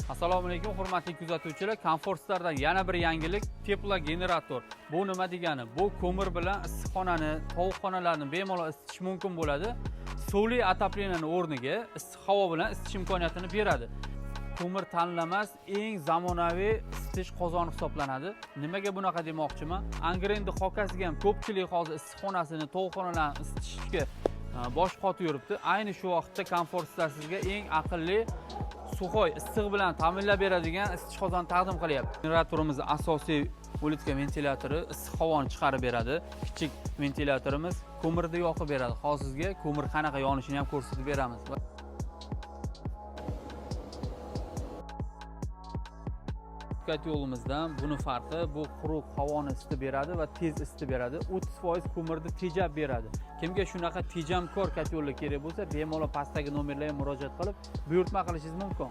Assalomu alaykum hurmatli kuzatuvchilar. Comfortstardan yana bir yangilik teplo generator. Bu nima degani? Bu ko'mir bilan issiqxonani, tovuqxonalarni bemalol isitish mumkin bo'ladi. Suvli отоплениyaning o'rniga issiq havo bilan isitish imkoniyatini beradi. Ko'mir tanlamas eng zamonaviy isitish qozoni hisoblanadi. Nimaga bunaqa demoqchiman? Angrenni xokkasiga ham ko'pchilik hozir issiqxonasini, tovuqxonalarini isitishga bosh qotib yuribdi. Ayni shu vaqtda Comfortstar sizga eng aqlli suxoy issiq bilan ta'minlab beradigan isitish qozoni taqdim qilyapti. Generatorimiz asosiy ulitka ventilyatori issiq havoni chiqarib beradi. Kichik ventilyatorimiz ko'mirni yoqib beradi. Hozir sizga ko'mir qanaqa yonishini ham ko'rsatib beramiz. Yo'limizdan buni farqi bu quruq havoni isitib beradi va tez isitib beradi. 30% ko'mirni tejab beradi. Kimga shunaqa tejamkor kotyollar kerak bo'lsa, bemalol pastdagi nomerlarga murojaat qilib, buyurtma qilishingiz mumkin.